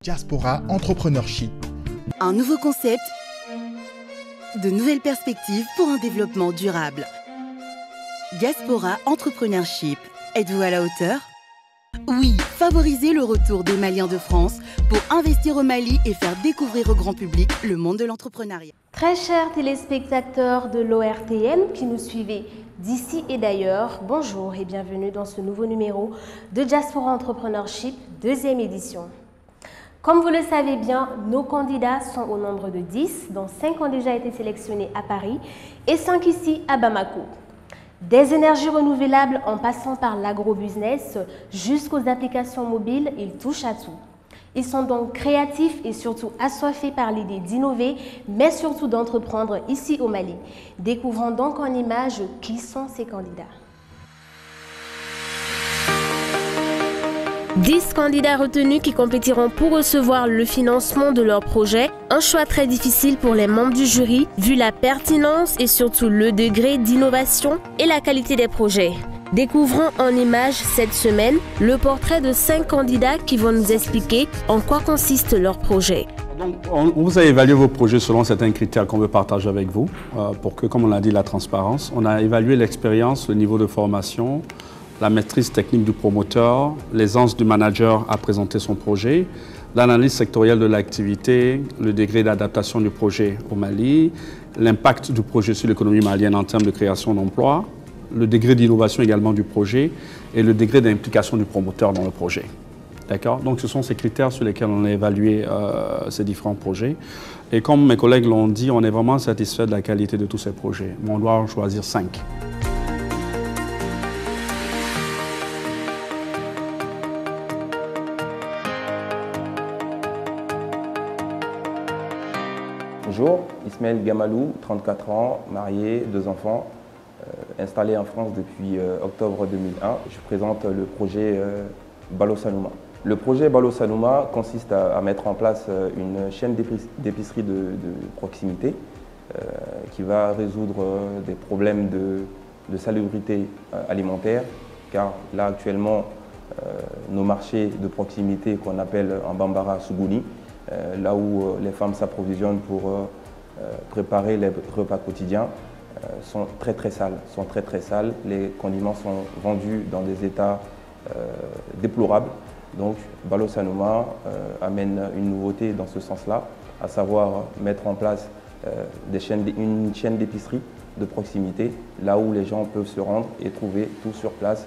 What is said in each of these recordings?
Diaspora Entrepreneurship. Un nouveau concept, de nouvelles perspectives pour un développement durable. Diaspora Entrepreneurship. Êtes-vous à la hauteur? Oui, favorisez le retour des Maliens de France pour investir au Mali et faire découvrir au grand public le monde de l'entrepreneuriat. Très chers téléspectateurs de l'ORTN qui nous suivez d'ici et d'ailleurs, bonjour et bienvenue dans ce nouveau numéro de Diaspora Entrepreneurship, deuxième édition. Comme vous le savez bien, nos candidats sont au nombre de 10, dont 5 ont déjà été sélectionnés à Paris et 5 ici à Bamako. Des énergies renouvelables en passant par l'agrobusiness jusqu'aux applications mobiles, ils touchent à tout. Ils sont donc créatifs et surtout assoiffés par l'idée d'innover, mais surtout d'entreprendre ici au Mali. Découvrons donc en images qui sont ces candidats. 10 candidats retenus qui compétiront pour recevoir le financement de leur projet. Un choix très difficile pour les membres du jury, vu la pertinence et surtout le degré d'innovation et la qualité des projets. Découvrons en images cette semaine le portrait de 5 candidats qui vont nous expliquer en quoi consiste leur projet. Donc, on vous a évalué vos projets selon certains critères qu'on veut partager avec vous, pour que, comme on l'a dit, la transparence. On a évalué l'expérience, le niveau de formation, la maîtrise technique du promoteur, l'aisance du manager à présenter son projet, l'analyse sectorielle de l'activité, le degré d'adaptation du projet au Mali, l'impact du projet sur l'économie malienne en termes de création d'emplois, le degré d'innovation également du projet et le degré d'implication du promoteur dans le projet. D'accord? Donc ce sont ces critères sur lesquels on a évalué ces différents projets. Et comme mes collègues l'ont dit, on est vraiment satisfait de la qualité de tous ces projets. Mais on doit en choisir 5. Bonjour, Ismaël Gamalou, 34 ans, marié, 2 enfants, installé en France depuis octobre 2001. Je présente le projet Balo Sanouma. Le projet Balo Sanouma consiste à mettre en place une chaîne d'épicerie de proximité qui va résoudre des problèmes de salubrité alimentaire, car là actuellement nos marchés de proximité qu'on appelle en Bambara Sougouni, là où les femmes s'approvisionnent pour préparer les repas quotidiens, sont très sales. Les condiments sont vendus dans des états déplorables. Donc Balo Sanouma amène une nouveauté dans ce sens-là, à savoir mettre en place une chaîne d'épicerie de proximité, là où les gens peuvent se rendre et trouver tout sur place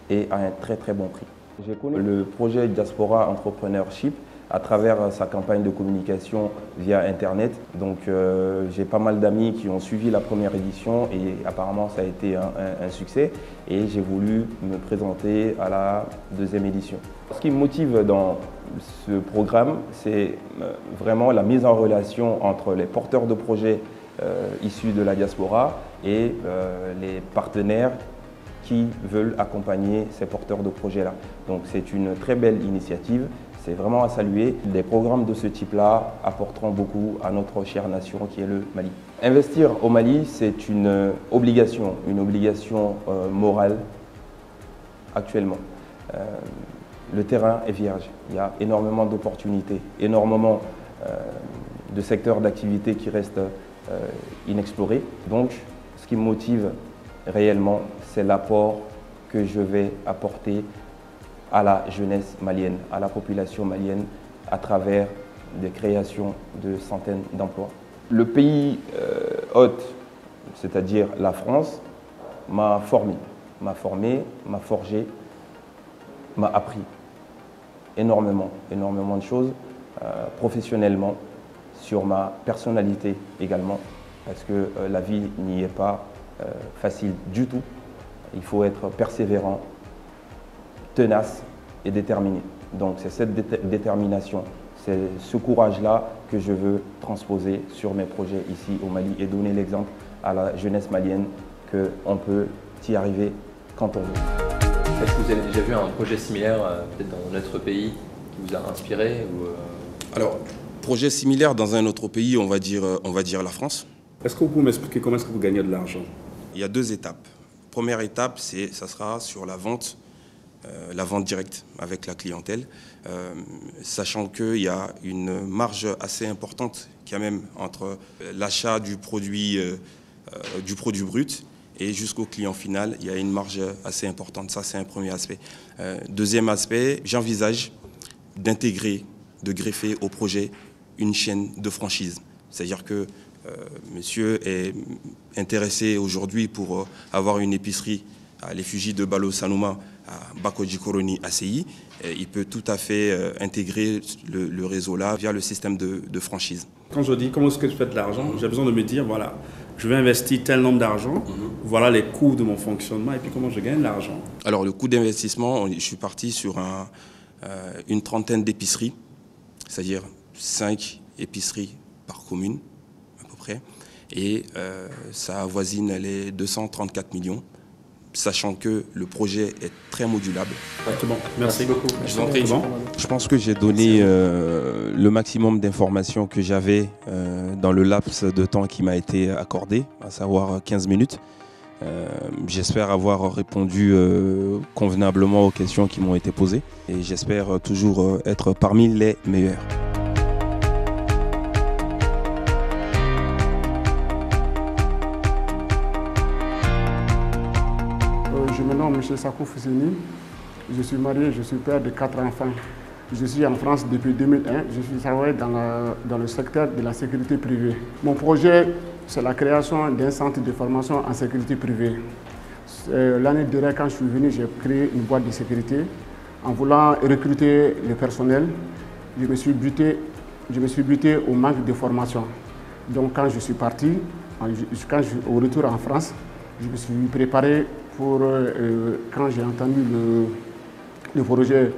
et à un très bon prix. J'ai connu le projet Diaspora Entrepreneurship à travers sa campagne de communication via Internet. Donc j'ai pas mal d'amis qui ont suivi la première édition et apparemment ça a été un succès et j'ai voulu me présenter à la deuxième édition. Ce qui me motive dans ce programme, c'est vraiment la mise en relation entre les porteurs de projets issus de la diaspora et les partenaires qui veulent accompagner ces porteurs de projets-là. Donc c'est une très belle initiative. C'est vraiment à saluer. Des programmes de ce type-là apporteront beaucoup à notre chère nation qui est le Mali. Investir au Mali, c'est une obligation morale actuellement. Le terrain est vierge. Il y a énormément d'opportunités, énormément de secteurs d'activité qui restent inexplorés. Donc, ce qui me motive réellement, c'est l'apport que je vais apporter à la jeunesse malienne, à la population malienne, à travers des créations de centaines d'emplois. Le pays hôte, c'est-à-dire la France, m'a formé, m'a forgé, m'a appris énormément de choses, professionnellement, sur ma personnalité également, parce que la vie n'y est pas facile du tout. Il faut être persévérant, tenace et déterminé. Donc c'est cette détermination, c'est ce courage-là que je veux transposer sur mes projets ici au Mali et donner l'exemple à la jeunesse malienne qu'on peut y arriver quand on veut. Est-ce que vous avez déjà vu un projet similaire peut-être dans notre pays qui vous a inspiré ou Alors, projet similaire dans un autre pays, on va dire la France. Est-ce que vous pouvez m'expliquer comment est-ce que vous gagnez de l'argent? Il y a 2 étapes. Première étape, ça sera sur la vente la vente directe avec la clientèle, sachant qu'il y a une marge assez importante qu'il y a même entre l'achat du produit brut et jusqu'au client final, il y a une marge assez importante. Ça, c'est un premier aspect. Deuxième aspect, j'envisage d'intégrer, de greffer au projet une chaîne de franchise. C'est-à-dire que monsieur est intéressé aujourd'hui pour avoir une épicerie à l'effigie de Balo Sanouma à Bakodji Koroni ACI. Il peut tout à fait intégrer le réseau là via le système de franchise. Quand je dis comment est-ce que je fais de l'argent, j'ai besoin de me dire, voilà, je vais investir tel nombre d'argent, voilà les coûts de mon fonctionnement et puis comment je gagne l'argent. Alors le coût d'investissement, je suis parti sur une trentaine d'épiceries, c'est-à-dire 5 épiceries par commune à peu près, et ça avoisine les 234 millions, sachant que le projet est très modulable. C'est bon, merci beaucoup. Je vous en prie. Je pense que j'ai donné le maximum d'informations que j'avais dans le laps de temps qui m'a été accordé, à savoir 15 minutes. J'espère avoir répondu convenablement aux questions qui m'ont été posées et j'espère toujours être parmi les meilleurs. Je me nomme M. Sakou Fousseni, je suis marié, je suis père de 4 enfants. Je suis en France depuis 2001, je suis travaillé dans le secteur de la sécurité privée. Mon projet, c'est la création d'un centre de formation en sécurité privée. L'année dernière, quand je suis venu, j'ai créé une boîte de sécurité. En voulant recruter le personnel, je me suis buté au manque de formation. Donc quand je suis parti, au retour en France, je me suis préparé pour, quand j'ai entendu le projet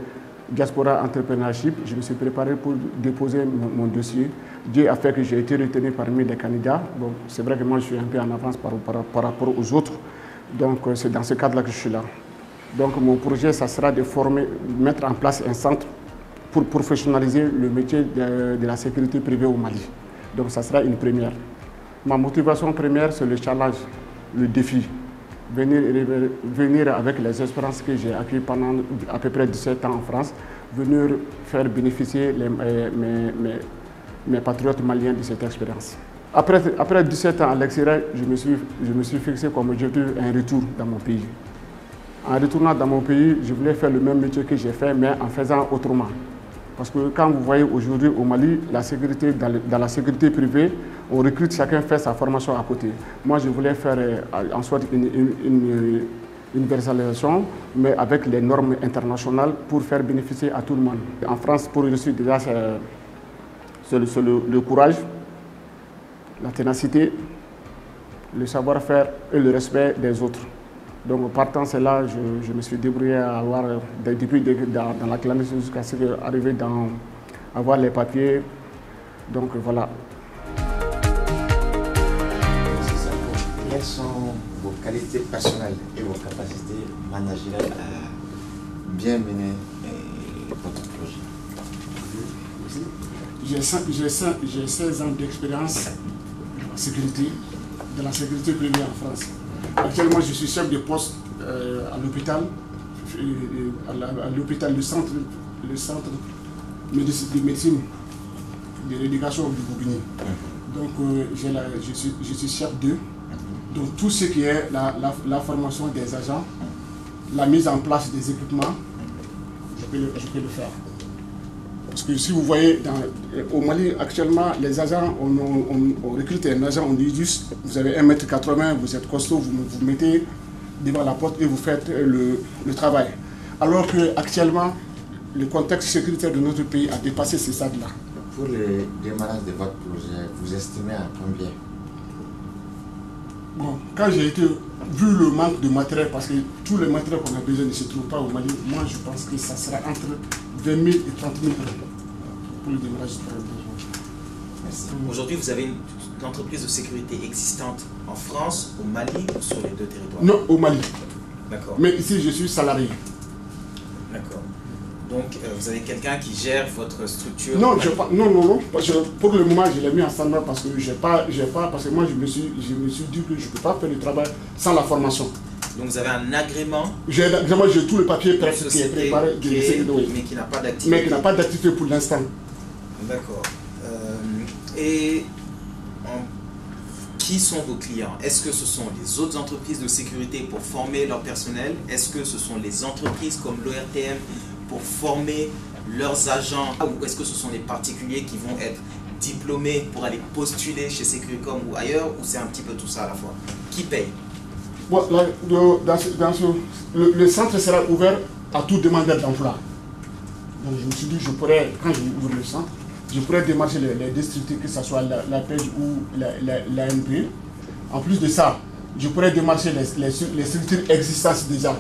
Diaspora Entrepreneurship, je me suis préparé pour déposer mon dossier. Dieu a fait que j'ai été retenu parmi les candidats. Bon, c'est vrai que moi je suis un peu en avance par rapport aux autres. Donc c'est dans ce cadre-là que je suis là. Donc mon projet, ça sera de mettre en place un centre pour professionnaliser le métier de la sécurité privée au Mali. Donc ça sera une première. Ma motivation première, c'est le challenge, le défi. Venir avec les expériences que j'ai acquises pendant à peu près 17 ans en France, venir faire bénéficier mes patriotes maliens de cette expérience. Après 17 ans à l'extérieur, je me suis fixé comme objectif un retour dans mon pays. En retournant dans mon pays, je voulais faire le même métier que j'ai fait, mais en faisant autrement. Parce que quand vous voyez aujourd'hui au Mali, dans la sécurité privée, on recrute, chacun fait sa formation à côté. Moi, je voulais faire en sorte une universalisation, mais avec les normes internationales pour faire bénéficier à tout le monde. En France, pour réussir déjà, c'est le courage, la ténacité, le savoir-faire et le respect des autres. Donc, partant de là, je me suis débrouillé à avoir, depuis dans la clandestinité jusqu'à ce qu'arriver à avoir les papiers. Donc, voilà. Quelles sont vos qualités personnelles et vos capacités managériales à bien mener votre projet? J'ai 16 ans d'expérience de la sécurité privée en France. Actuellement, je suis chef de poste à l'hôpital, le centre de médecine de l'éducation du Boubini. Donc, je suis chef d'eux. Donc, tout ce qui est la formation des agents, la mise en place des équipements, je peux le faire. Parce que si vous voyez, au Mali, actuellement, les agents, on recrute un agent, on dit juste, vous avez 1,80 m, vous êtes costaud, vous mettez devant la porte et vous faites le travail. Alors qu'actuellement, le contexte sécuritaire de notre pays a dépassé ces stades-là. Pour le démarrage de votre projet, vous estimez à combien? Bon, quand j'ai été, vu le manque de matériel, parce que tout le matériel qu'on a besoin ne se trouve pas au Mali, moi je pense que ça sera entre 20 000 et 30 000 euros pour le démarrage du projet. Merci. Aujourd'hui, vous avez une entreprise de sécurité existante en France, au Mali ou sur les deux territoires? Non, au Mali. D'accord. Mais ici, je suis salarié. D'accord. Donc, vous avez quelqu'un qui gère votre structure? Non, non. Parce que pour le moment, je l'ai mis en standard parce que parce que moi, je me suis dit que je ne peux pas faire le travail sans la formation. Donc vous avez un agrément. J'ai tout le papier qui est préparé, mais qui n'a pas d'activité. Mais qui n'a pas d'activité pour l'instant. D'accord. Qui sont vos clients? Est-ce que ce sont les autres entreprises de sécurité pour former leur personnel? Est-ce que ce sont les entreprises comme l'ORTM pour former leurs agents? Ou est-ce que ce sont les particuliers qui vont être diplômés pour aller postuler chez Sécuricom ou ailleurs? Ou c'est un petit peu tout ça à la fois? Qui paye? Bon, le centre sera ouvert à tout demandeur d'emploi. Donc je me suis dit, je pourrais, quand je ouvre le centre, je pourrais démarcher les districts, que ce soit la PEJ ou l'ANP. En plus de ça, je pourrais démarcher les structures existantes déjà,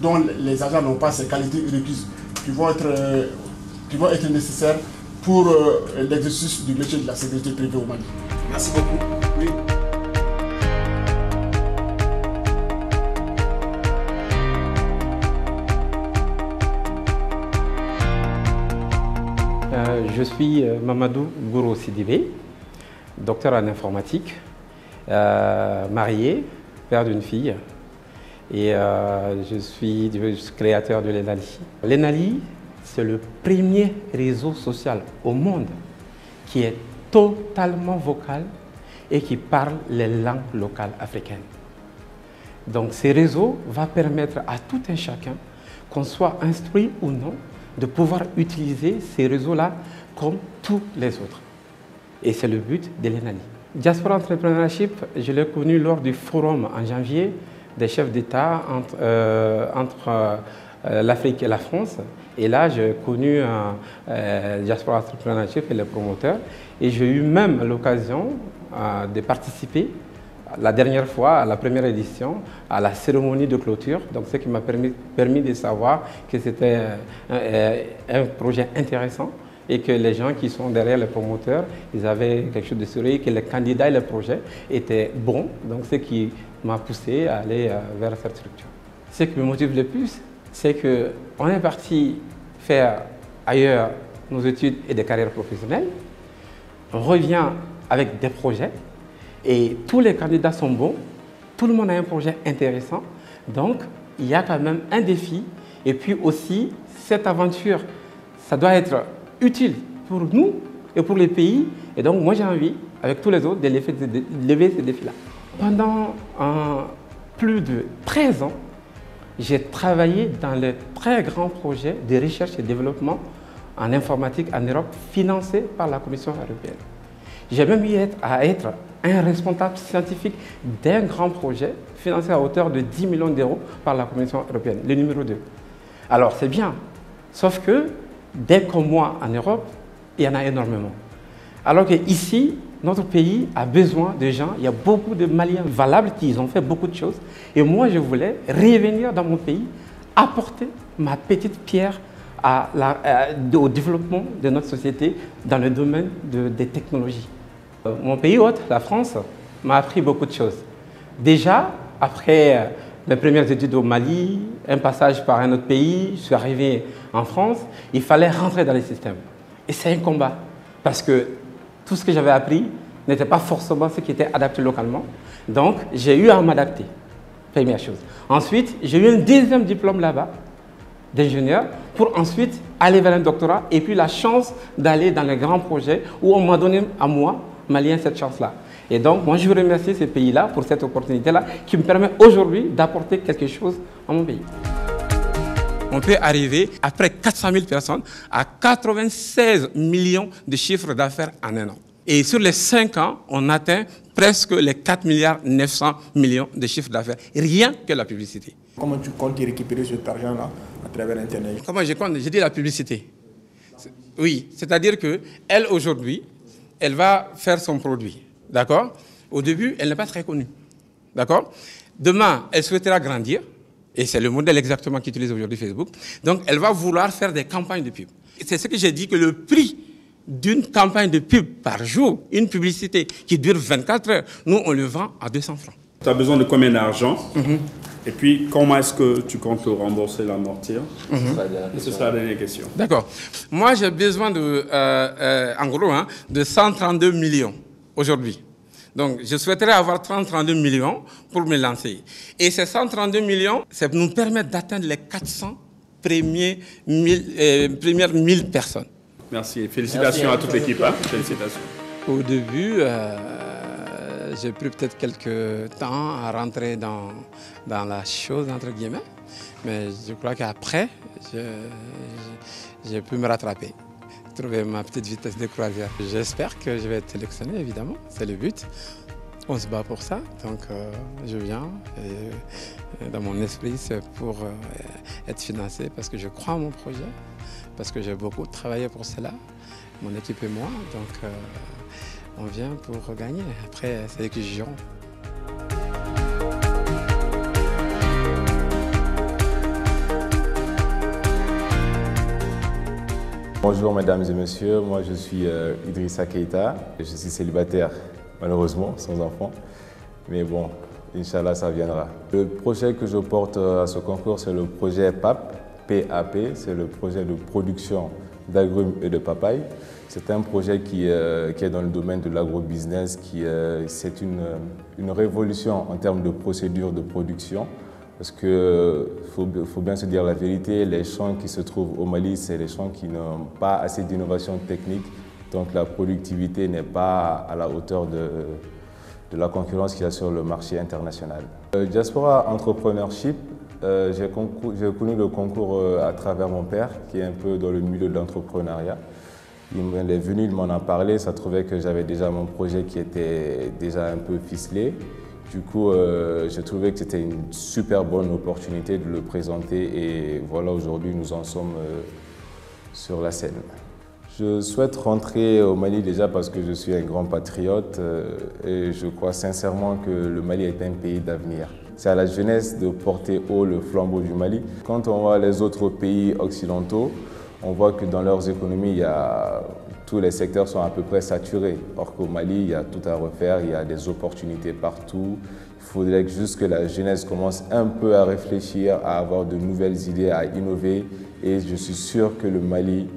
dont les agents n'ont pas ces qualités requises, qui vont être nécessaires pour l'exercice du métier de la sécurité privée au Mali. Merci beaucoup. Oui. Je suis Mamadou Gouro Sidibé, docteur en informatique, marié, père d'une fille, et je suis créateur de l'ENALI. L'ENALI, c'est le premier réseau social au monde qui est totalement vocal et qui parle les langues locales africaines. Donc, ces réseaux vont permettre à tout un chacun, qu'on soit instruit ou non, de pouvoir utiliser ces réseaux-là comme tous les autres. Et c'est le but de l'ENALI. Diaspora Entrepreneurship, je l'ai connu lors du forum en janvier des chefs d'État entre l'Afrique et la France. Et là, j'ai connu Diaspora Entrepreneurship et les promoteurs. Et j'ai eu même l'occasion de participer la dernière fois, à la première édition, à la cérémonie de clôture. Donc, ce qui m'a permis de savoir que c'était un projet intéressant et que les gens qui sont derrière les promoteurs, ils avaient quelque chose de sérieux, que les candidats et les projets étaient bons. Donc, ce qui m'a poussé à aller vers cette structure. Ce qui me motive le plus, c'est qu'on est parti faire ailleurs nos études et des carrières professionnelles. On revient avec des projets. Et tous les candidats sont bons, tout le monde a un projet intéressant, donc il y a quand même un défi. Et puis aussi, cette aventure, ça doit être utile pour nous et pour les pays. Et donc moi j'ai envie, avec tous les autres, de lever ces défis-là. Pendant plus de 13 ans, j'ai travaillé dans les très grands projets de recherche et développement en informatique en Europe, financés par la Commission européenne. J'ai même eu à être un responsable scientifique d'un grand projet financé à hauteur de 10 millions d'euros par la Commission européenne, le numéro 2. Alors c'est bien, sauf que dès qu'on voit en Europe, il y en a énormément. Alors qu'ici, notre pays a besoin de gens, il y a beaucoup de Maliens valables qui ont fait beaucoup de choses. Et moi, je voulais revenir dans mon pays, apporter ma petite pierre au développement de notre société dans le domaine des technologies. Mon pays hôte, la France, m'a appris beaucoup de choses. Déjà, après mes premières études au Mali, un passage par un autre pays, je suis arrivé en France, il fallait rentrer dans les systèmes. Et c'est un combat, parce que tout ce que j'avais appris n'était pas forcément ce qui était adapté localement. Donc, j'ai eu à m'adapter, première chose. Ensuite, j'ai eu un deuxième diplôme là-bas, d'ingénieur, pour ensuite aller vers un doctorat, et puis la chance d'aller dans les grands projets où on m'a donné à moi, Malien, cette chance-là. Et donc, moi, je veux remercier ces pays-là pour cette opportunité-là qui me permet aujourd'hui d'apporter quelque chose à mon pays. On peut arriver, après 400 000 personnes, à 96 millions de chiffres d'affaires en un an. Et sur les 5 ans, on atteint presque les 4 milliards 900 millions de chiffres d'affaires. Rien que la publicité. Comment tu comptes récupérer cet argent-là à travers Internet? Comment je compte? J'ai dit la publicité. Oui, c'est-à-dire qu'elle, aujourd'hui, elle va faire son produit, d'accord? Au début, elle n'est pas très connue, d'accord? Demain, elle souhaitera grandir, et c'est le modèle exactement qu'utilise aujourd'hui Facebook. Donc, elle va vouloir faire des campagnes de pub. C'est ce que j'ai dit, que le prix d'une campagne de pub par jour, une publicité qui dure 24 heures, nous, on le vend à 200 francs. Tu as besoin de combien d'argent? Et puis, comment est-ce que tu comptes rembourser, l'amortir? Ce sera la dernière question. D'accord. Moi, j'ai besoin de, en gros, de 132 millions aujourd'hui. Donc, je souhaiterais avoir 32 millions pour me lancer. Et ces 132 millions, ça nous permet d'atteindre les 400 premières 1000 personnes. Merci. Félicitations à toute l'équipe. Hein. Félicitations. Au début, j'ai pris peut-être quelques temps à rentrer dans la chose, entre guillemets. Mais je crois qu'après, j'ai pu me rattraper, trouver ma petite vitesse de croisière. J'espère que je vais être sélectionné, évidemment, c'est le but. On se bat pour ça, donc je viens. Et dans mon esprit, c'est pour être financé parce que je crois en mon projet, parce que j'ai beaucoup travaillé pour cela, mon équipe et moi. Donc on vient pour gagner. Après, c'est eux qui jugeront. Bonjour mesdames et messieurs, moi je suis Idrissa Keita. Je suis célibataire, malheureusement, sans enfant. Mais bon, Inch'Allah, ça viendra. Le projet que je porte à ce concours, c'est le projet PAP, PAP, c'est le projet de production d'agrumes et de papaye. C'est un projet qui est dans le domaine de l'agrobusiness, c'est une révolution en termes de procédure de production. Parce qu'il faut bien se dire la vérité, les champs qui se trouvent au Mali, c'est les champs qui n'ont pas assez d'innovation technique, donc la productivité n'est pas à la hauteur de la concurrence qu'il y a sur le marché international. Diaspora Entrepreneurship, j'ai connu le concours à travers mon père, qui est un peu dans le milieu de l'entrepreneuriat. Il est venu, il m'en a parlé, ça trouvait que j'avais déjà mon projet qui était déjà un peu ficelé. Du coup, j'ai trouvé que c'était une super bonne opportunité de le présenter et voilà, aujourd'hui, nous en sommes sur la scène. Je souhaite rentrer au Mali déjà parce que je suis un grand patriote et je crois sincèrement que le Mali est un pays d'avenir. C'est à la jeunesse de porter haut le flambeau du Mali. Quand on voit les autres pays occidentaux, on voit que dans leurs économies, tous les secteurs sont à peu près saturés. Or qu'au Mali, il y a tout à refaire, il y a des opportunités partout. Il faudrait juste que la jeunesse commence un peu à réfléchir, à avoir de nouvelles idées, à innover. Et je suis sûr que le Mali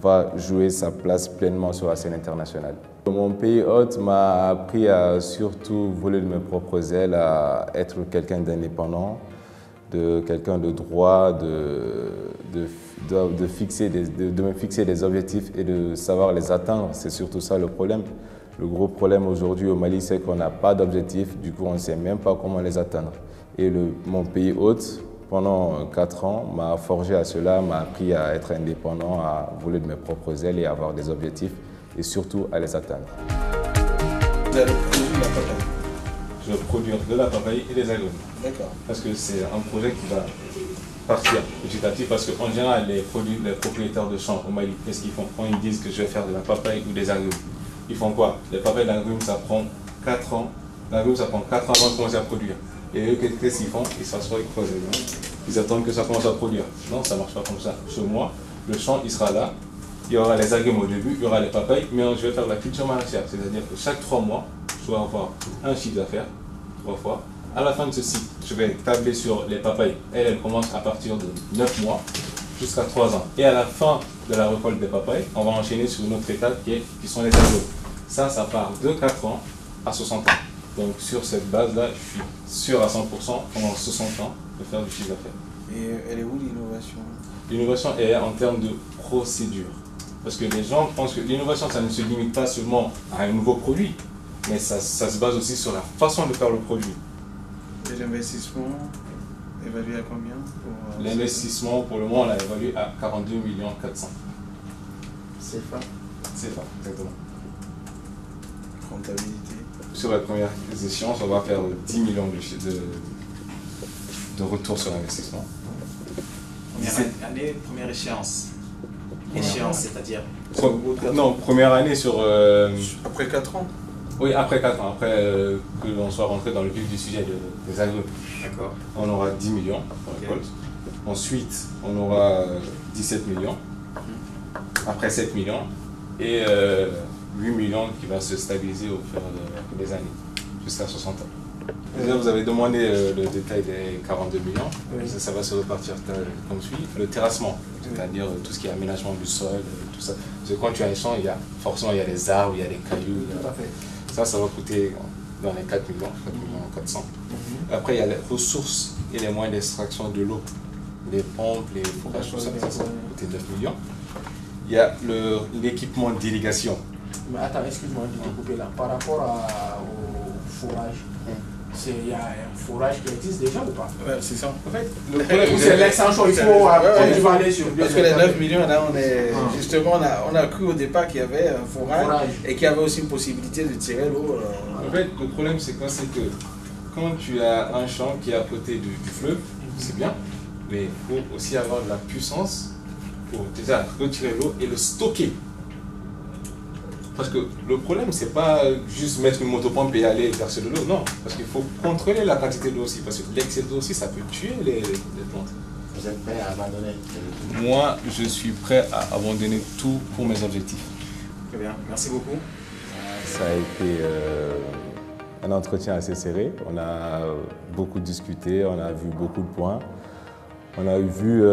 va jouer sa place pleinement sur la scène internationale. Mon pays hôte m'a appris à surtout voler de mes propres ailes, à être quelqu'un d'indépendant, quelqu'un de droit, de me fixer des objectifs et de savoir les atteindre. C'est surtout ça le problème. Le gros problème aujourd'hui au Mali, c'est qu'on n'a pas d'objectifs, du coup on ne sait même pas comment les atteindre. Et mon pays hôte, pendant 4 ans, m'a forgé à cela, m'a appris à être indépendant, à voler de mes propres ailes et à avoir des objectifs et surtout à les atteindre. Vous allez produire la papaye? Je vais produire de la papaye et des agrumes. D'accord. Parce que c'est un projet qui va partir petit à petit, parce qu'en général, les propriétaires de champs au Mali, qu'est-ce qu'ils font? Quand ils disent que je vais faire de la papaye ou des agrumes, ils font quoi? Les papayes et l'agrumes, ça prend 4 ans. L'agrume, ça prend 4 ans avant de commencer à produire. Et eux, qu'est-ce qu'ils font? Ils s'assoient, ils creusent les mains. Ils attendent que ça commence à produire. Non, ça ne marche pas comme ça. Chez moi, le champ, il sera là. Il y aura les agrumes au début, il y aura les papayes, mais je vais faire la culture maraîchère. C'est-à-dire que chaque 3 mois, je vais avoir un chiffre d'affaires, 3 fois. À la fin de ceci, je vais tabler sur les papayes. Elle commence à partir de 9 mois jusqu'à 3 ans. Et à la fin de la récolte des papayes, on va enchaîner sur une autre étape qui sont les agrumes. Ça part de 4 ans à 60 ans. Donc sur cette base-là, je suis sûr à 100% pendant 60 ans de faire du chiffre d'affaires. Et elle est où l'innovation? L'innovation est en termes de procédure. Parce que les gens pensent que l'innovation, ça ne se limite pas seulement à un nouveau produit, mais ça se base aussi sur la façon de faire le produit. Et l'investissement évalué à combien? L'investissement, pour le moment, on l'a évalué à 42 400 000. CFA? CFA, exactement. Rentabilité? Sur la première échéance, on va faire 10 millions de retour sur l'investissement. Première année, première échéance. Échéance, c'est-à-dire? Non, première année sur... Après 4 ans? Oui, après 4 ans, après que l'on soit rentré dans le vif du sujet des agrumes. D'accord. On aura 10 millions pour récolte. Ensuite, on aura 17 millions. Après 7 millions. Et 8 millions qui va se stabiliser au fur des années, jusqu'à 60 ans. Déjà, vous avez demandé le détail des 42 millions. Oui. Ça va se repartir comme suit. Le terrassement, c'est-à-dire tout ce qui est aménagement du sol, tout ça. Parce que quand tu as un champ, forcément il y a des arbres, il y a des cailloux. Ça va coûter dans les 4 millions, 400. Après, il y a les ressources et les moyens d'extraction de l'eau. Les pompes, les forages, tout ça, ça va coûter 9 millions. Il y a l'équipement d'irrigation. Mais attends, excuse-moi de te couper là. Par rapport au forage, il y a un forage qui existe déjà ou pas? Ouais, c'est ça. En fait, c'est l'extension, il faut aller sur parce que les 9 millions, là, justement, on a cru au départ qu'il y avait un forage et qu'il y avait aussi une possibilité de tirer l'eau. En fait, le problème, c'est quoi? C'est que quand tu as un champ qui est à côté du fleuve, c'est bien, mais il faut aussi avoir de la puissance pour déjà retirer l'eau et le stocker. Parce que le problème, c'est pas juste mettre une motopompe et aller verser de l'eau, non. Parce qu'il faut contrôler la quantité d'eau aussi, parce que l'excès d'eau aussi, ça peut tuer les plantes. Vous êtes prêt à abandonner? Moi, je suis prêt à abandonner tout pour mes objectifs. Très bien, merci beaucoup. Ça a été un entretien assez serré. On a beaucoup discuté, on a vu beaucoup de points. On a vu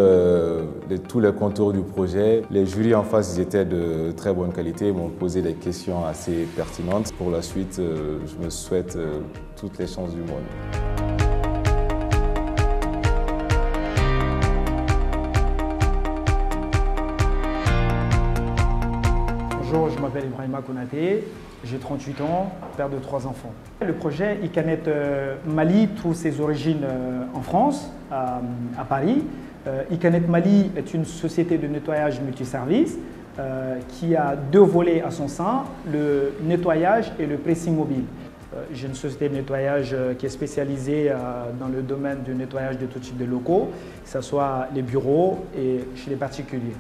tous les contours du projet. Les jurys en face, ils étaient de très bonne qualité, ils m'ont posé des questions assez pertinentes. Pour la suite, je me souhaite toutes les chances du monde. Bonjour, je m'appelle Ibrahima Konaté, j'ai 38 ans, père de 3 enfants. Le projet Icanet Mali trouve ses origines en France, à Paris. Icanet Mali est une société de nettoyage multiservice qui a 2 volets à son sein, le nettoyage et le pressing mobile. J'ai une société de nettoyage qui est spécialisée dans le domaine du nettoyage de tout type de locaux, que ce soit les bureaux et chez les particuliers.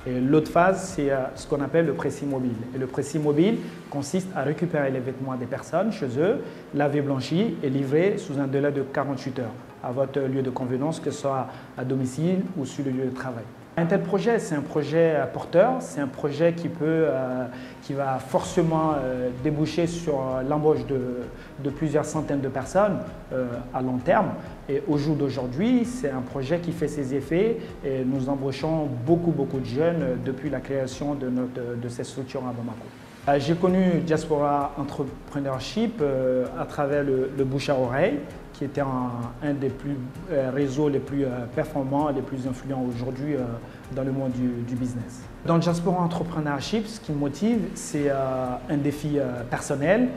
L'autre phase, c'est ce qu'on appelle le pressing mobile. Et le pressing mobile consiste à récupérer les vêtements des personnes chez eux, laver, blanchir et livrer sous un délai de 48 heures à votre lieu de convenance, que ce soit à domicile ou sur le lieu de travail. Un tel projet, c'est un projet porteur, c'est un projet qui va forcément déboucher sur l'embauche de plusieurs centaines de personnes à long terme. Et au jour d'aujourd'hui, c'est un projet qui fait ses effets et nous embauchons beaucoup de jeunes depuis la création de cette structure à Bamako. J'ai connu Diaspora Entrepreneurship à travers le bouche à oreille, qui était un des réseaux les plus performants, les plus influents aujourd'hui dans le monde du business. Dans Diaspora Entrepreneurship, ce qui me motive, c'est un défi personnel,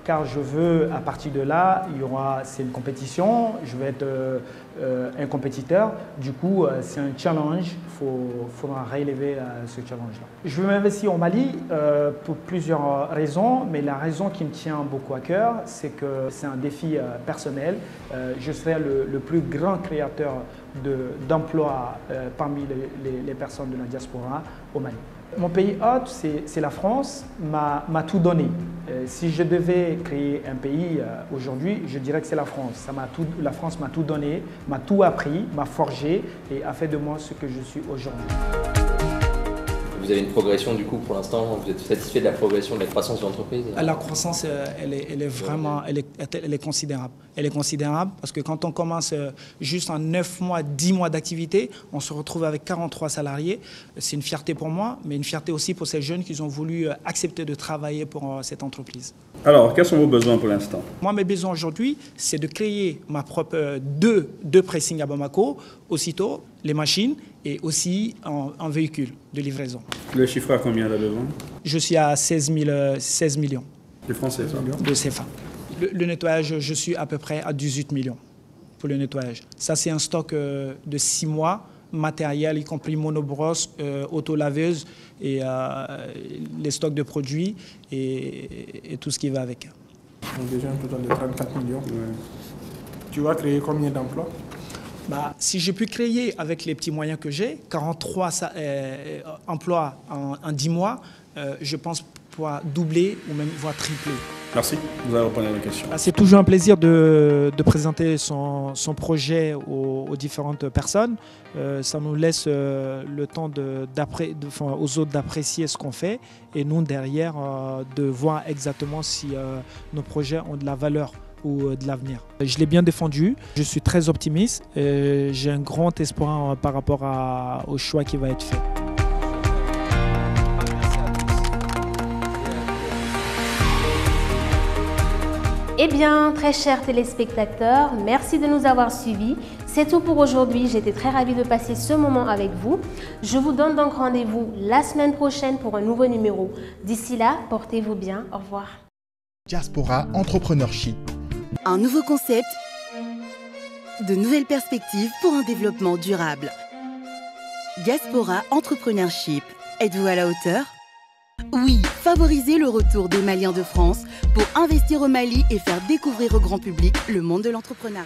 car je veux, à partir de là, c'est une compétition, je vais être un compétiteur. Du coup, c'est un challenge, il faudra relever ce challenge-là. Je veux m'investir au Mali pour plusieurs raisons, mais la raison qui me tient beaucoup à cœur, c'est que c'est un défi personnel. Je serai le plus grand créateur d'emplois parmi les personnes de la diaspora au Mali. Mon pays hôte, c'est la France, m'a tout donné. Si je devais créer un pays aujourd'hui, je dirais que c'est la France. La France m'a tout donné, m'a tout appris, m'a forgé et a fait de moi ce que je suis aujourd'hui. Vous avez une progression du coup pour l'instant, vous êtes satisfait de la progression de la croissance de l'entreprise? La croissance, elle est considérable. Elle est considérable parce que quand on commence juste en 9 mois, 10 mois d'activité, on se retrouve avec 43 salariés. C'est une fierté pour moi, mais une fierté aussi pour ces jeunes qui ont voulu accepter de travailler pour cette entreprise. Alors, quels sont vos besoins pour l'instant? Moi, mes besoins aujourd'hui, c'est de créer ma propre deux pressings à Bamako, aussitôt les machines et aussi en véhicule de livraison. Le chiffre à combien là-dedans? Je suis à 16 millions. De francs CFA? De CFA. Le nettoyage, je suis à peu près à 18 millions pour le nettoyage. Ça, c'est un stock de 6 mois, matériel, y compris monobrosse, auto-laveuse et les stocks de produits et tout ce qui va avec. Donc déjà un total de 34 millions. Ouais. Tu vas créer combien d'emplois? Si j'ai pu créer avec les petits moyens que j'ai, 43 emplois en 10 mois, je pense pouvoir doubler ou même voire tripler. Merci, vous avez répondu à la question. C'est toujours un plaisir de présenter son projet aux différentes personnes. Ça nous laisse le temps aux autres d'apprécier ce qu'on fait et nous derrière de voir exactement si nos projets ont de la valeur ou de l'avenir. Je l'ai bien défendu, je suis très optimiste et j'ai un grand espoir par rapport au choix qui va être fait. Eh bien, très chers téléspectateurs, merci de nous avoir suivis. C'est tout pour aujourd'hui. J'étais très ravie de passer ce moment avec vous. Je vous donne donc rendez-vous la semaine prochaine pour un nouveau numéro. D'ici là, portez-vous bien. Au revoir. Diaspora Entrepreneurship. Un nouveau concept, de nouvelles perspectives pour un développement durable. Diaspora Entrepreneurship. Êtes-vous à la hauteur? Oui, favorisez le retour des Maliens de France pour investir au Mali et faire découvrir au grand public le monde de l'entrepreneuriat.